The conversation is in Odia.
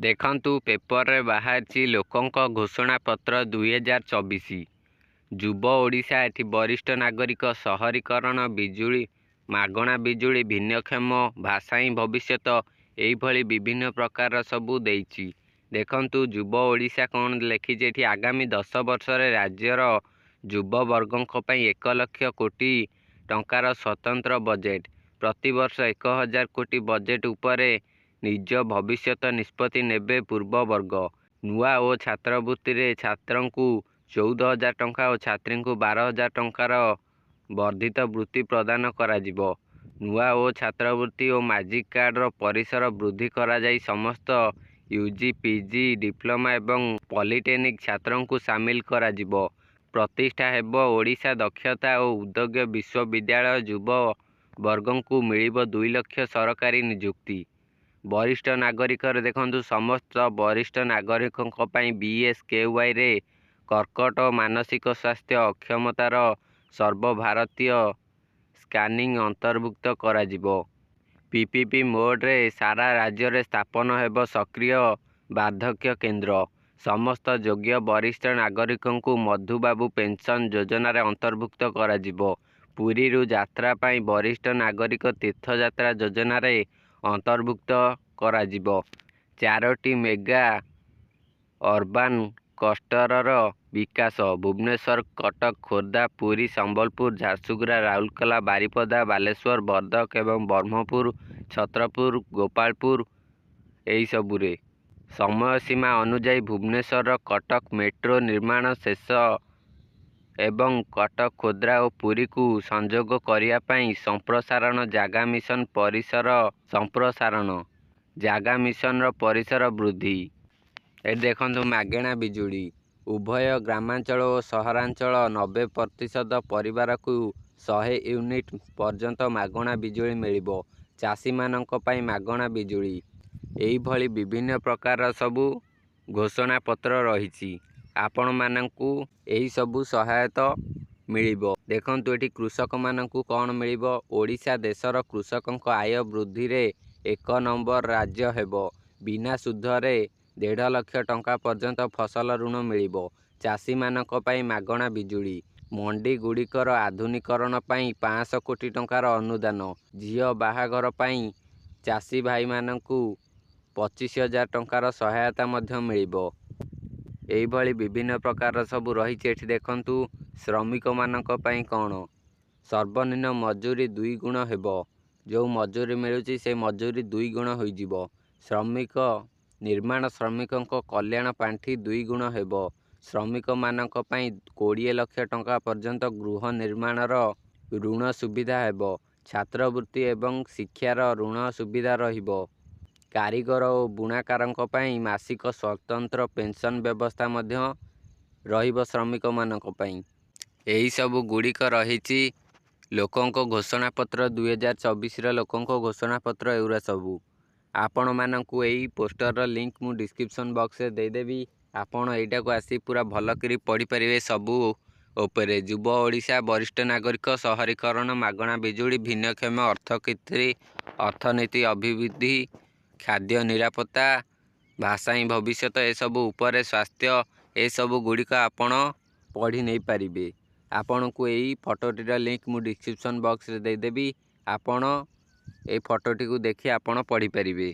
ଦେଖନ୍ତୁ ପେପରରେ ବାହାରିଛି ଲୋକଙ୍କ ଘୋଷଣାପତ୍ର 2024। ଯୁବ ଓଡ଼ିଶା ଏଠି ବରିଷ୍ଠ ନାଗରିକ ସହରୀକରଣ ବିଜୁଳି ମାଗଣା ବିଜୁଳି ଭିନ୍ନକ୍ଷମ ଭାଷାଇ ଭବିଷ୍ୟତ ଏଇଭଳି ବିଭିନ୍ନ ପ୍ରକାର ସବୁ ଦେଇଛି। ଦେଖନ୍ତୁ ଯୁବ ଓଡ଼ିଶା କ'ଣ ଲେଖିଛି ଏଠି। ଆଗାମୀ 10 ବର୍ଷରେ ରାଜ୍ୟର ଯୁବବର୍ଗଙ୍କ ପାଇଁ 1 ଲକ୍ଷ କୋଟି ଟଙ୍କାର ସ୍ୱତନ୍ତ୍ର ବଜେଟ୍। ପ୍ରତିବର୍ଷ 1000 କୋଟି ବଜେଟ୍ ଉପରେ ନିଜ ଭବିଷ୍ୟତ ନିଷ୍ପତ୍ତି ନେବେ ପୂର୍ବବର୍ଗ। ନୂଆ ଓ ଛାତ୍ରବୃତ୍ତିରେ ଛାତ୍ରଙ୍କୁ 14,000 ଟଙ୍କା ଓ ଛାତ୍ରୀଙ୍କୁ 12,000 ଟଙ୍କାର ବର୍ଦ୍ଧିତ ବୃତ୍ତି ପ୍ରଦାନ କରାଯିବ। ନୂଆ ଓ ଛାତ୍ରବୃତ୍ତି ଓ ମାଜିକ୍ କାର୍ଡର ପରିସର ବୃଦ୍ଧି କରାଯାଇ ସମସ୍ତ ୟୁଜି ପିଜି ଡିପ୍ଲୋମା ଏବଂ ପଲିଟେକ୍ନିକ୍ ଛାତ୍ରଙ୍କୁ ସାମିଲ କରାଯିବ। ପ୍ରତିଷ୍ଠା ହେବ ଓଡ଼ିଶା ଦକ୍ଷତା ଓ ଉଦ୍ୟୋଗ ବିଶ୍ୱବିଦ୍ୟାଳୟ। ଯୁବ ବର୍ଗଙ୍କୁ ମିଳିବ 2 ଲକ୍ଷ ସରକାରୀ ନିଯୁକ୍ତି। ବରିଷ୍ଠ ନାଗରିକରେ ଦେଖନ୍ତୁ ସମସ୍ତ ବରିଷ୍ଠ ନାଗରିକଙ୍କ ପାଇଁ BSKYରେ କର୍କଟ ମାନସିକ ସ୍ୱାସ୍ଥ୍ୟ ଅକ୍ଷମତାର ସର୍ବଭାରତୀୟ ସ୍କାନିଂ ଅନ୍ତର୍ଭୁକ୍ତ କରାଯିବ। PPP ମୋଡରେ ସାରା ରାଜ୍ୟରେ ସ୍ଥାପନ ହେବ ସକ୍ରିୟ ବାର୍ଦ୍ଧକ୍ୟ କେନ୍ଦ୍ର। ସମସ୍ତ ଯୋଗ୍ୟ ବରିଷ୍ଠ ନାଗରିକଙ୍କୁ ମଧୁବାବୁ ପେନ୍ସନ୍ ଯୋଜନାରେ ଅନ୍ତର୍ଭୁକ୍ତ କରାଯିବ। ପୁରୀରୁ ଯାତ୍ରା ପାଇଁ ବରିଷ୍ଠ ନାଗରିକ ତୀର୍ଥଯାତ୍ରା ଯୋଜନାରେ ଅନ୍ତର୍ଭୁକ୍ତ କରାଯିବ। 4ଟି ମେଗା ଅର୍ବାନ୍ କ୍ଲଷ୍ଟରର ବିକାଶ। ଭୁବନେଶ୍ୱର କଟକ ଖୋର୍ଦ୍ଧା ପୁରୀ ସମ୍ବଲପୁର ଝାରସୁଗୁଡ଼ା ରାଉରକେଲା ବାରିପଦା ବାଲେଶ୍ୱର ଭଦ୍ରକ ଏବଂ ବ୍ରହ୍ମପୁର ଛତ୍ରପୁର ଗୋପାଳପୁର ଏହିସବୁରେ ସମୟସୀମା ଅନୁଯାୟୀ ଭୁବନେଶ୍ୱର କଟକ ମେଟ୍ରୋ ନିର୍ମାଣ ଶେଷ ଏବଂ କଟକ ଖୋର୍ଦ୍ଧା ଓ ପୁରୀକୁ ସଂଯୋଗ କରିବା ପାଇଁ ସମ୍ପ୍ରସାରଣ ଜାଗା ମିଶନ ପରିସର ସମ୍ପ୍ରସାରଣ ଜାଗା ମିଶନର ପରିସର ବୃଦ୍ଧି। ଏଠି ଦେଖନ୍ତୁ ମାଗଣା ବିଜୁଳି। ଉଭୟ ଗ୍ରାମାଞ୍ଚଳ ଓ ସହରାଞ୍ଚଳ 90% ପରିବାରକୁ 100 ୟୁନିଟ୍ ପର୍ଯ୍ୟନ୍ତ ମାଗଣା ବିଜୁଳି ମିଳିବ। ଚାଷୀମାନଙ୍କ ପାଇଁ ମାଗଣା ବିଜୁଳି। ଏଇଭଳି ବିଭିନ୍ନ ପ୍ରକାର ସବୁ ଘୋଷଣାପତ୍ର ରହିଛି। ଆପଣମାନଙ୍କୁ ଏହି ସବୁ ସହାୟତା ମିଳିବ। ଦେଖନ୍ତୁ ଏଠି କୃଷକମାନଙ୍କୁ କ'ଣ ମିଳିବ। ଓଡ଼ିଶା ଦେଶର କୃଷକଙ୍କ ଆୟ ବୃଦ୍ଧିରେ 1 ନମ୍ବର ରାଜ୍ୟ ହେବ। ବିନା ସୁଧରେ 1.5 ଲକ୍ଷ ଟଙ୍କା ପର୍ଯ୍ୟନ୍ତ ଫସଲ ଋଣ ମିଳିବ। ଚାଷୀମାନଙ୍କ ପାଇଁ ମାଗଣା ବିଜୁଳି। ମଣ୍ଡିଗୁଡ଼ିକର ଆଧୁନିକରଣ ପାଇଁ 500 କୋଟି ଟଙ୍କାର ଅନୁଦାନ। ଝିଅ ବାହାଘର ପାଇଁ ଚାଷୀ ଭାଇମାନଙ୍କୁ 25,000 ଟଙ୍କାର ସହାୟତା ମଧ୍ୟ ମିଳିବ। ଏଇଭଳି ବିଭିନ୍ନ ପ୍ରକାର ସବୁ ରହିଛି। ଏଠି ଦେଖନ୍ତୁ ଶ୍ରମିକମାନଙ୍କ ପାଇଁ କ'ଣ। ସର୍ବନିମ୍ନ ମଜୁରୀ 2 ଗୁଣ ହେବ। ଯେଉଁ ମଜୁରୀ ମିଳୁଛି ସେ ମଜୁରୀ 2 ଗୁଣ ହୋଇଯିବ। ଶ୍ରମିକ ନିର୍ମାଣ ଶ୍ରମିକଙ୍କ କଲ୍ୟାଣ ପାଣ୍ଠି 2 ଗୁଣ ହେବ। ଶ୍ରମିକମାନଙ୍କ ପାଇଁ 20 ଲକ୍ଷ ଟଙ୍କା ପର୍ଯ୍ୟନ୍ତ ଗୃହ ନିର୍ମାଣର ଋଣ ସୁବିଧା ହେବ। ଛାତ୍ରବୃତ୍ତି ଏବଂ ଶିକ୍ଷାର ଋଣ ସୁବିଧା ରହିବ। କାରିଗର ଓ ବୁଣାକାରଙ୍କ ପାଇଁ ମାସିକ ସ୍ୱତନ୍ତ୍ର ପେନ୍ସନ୍ ବ୍ୟବସ୍ଥା ମଧ୍ୟ ରହିବ ଶ୍ରମିକମାନଙ୍କ ପାଇଁ। ଏହିସବୁ ଗୁଡ଼ିକ ରହିଛି ଲୋକଙ୍କ ଘୋଷଣାପତ୍ର 2024ର ଲୋକଙ୍କ ଘୋଷଣାପତ୍ର ଏଗୁଡ଼ା ସବୁ। ଆପଣମାନଙ୍କୁ ଏଇ ପୋଷ୍ଟରର ଲିଙ୍କ୍ ମୁଁ ଡିସ୍କ୍ରିପ୍ସନ୍ ବକ୍ସରେ ଦେଇଦେବି। ଆପଣ ଏଇଟାକୁ ଆସି ପୁରା ଭଲକରି ପଢ଼ିପାରିବେ ସବୁ ଉପରେ। ଯୁବ ଓଡ଼ିଶା ବରିଷ୍ଠ ନାଗରିକ ସହରୀକରଣ ମାଗଣା ବିଜୁଳି ଭିନ୍ନକ୍ଷମ ଅର୍ଥନୀତି ଅଭିବୃଦ୍ଧି ଖାଦ୍ୟ ନିରାପତ୍ତା ଭାଷାଇ ଭବିଷ୍ୟତ ଏସବୁ ଉପରେ ସ୍ୱାସ୍ଥ୍ୟ ଏସବୁ ଗୁଡ଼ିକ ଆପଣ ପଢ଼ି ନେଇପାରିବେ। ଆପଣଙ୍କୁ ଏଇ ଫଟୋଟିର ଲିଙ୍କ୍ ମୁଁ ଡିସ୍କ୍ରିପ୍ସନ୍ ବକ୍ସରେ ଦେଇଦେବି। ଆପଣ ଏଇ ଫଟୋଟିକୁ ଦେଖି ଆପଣ ପଢ଼ିପାରିବେ।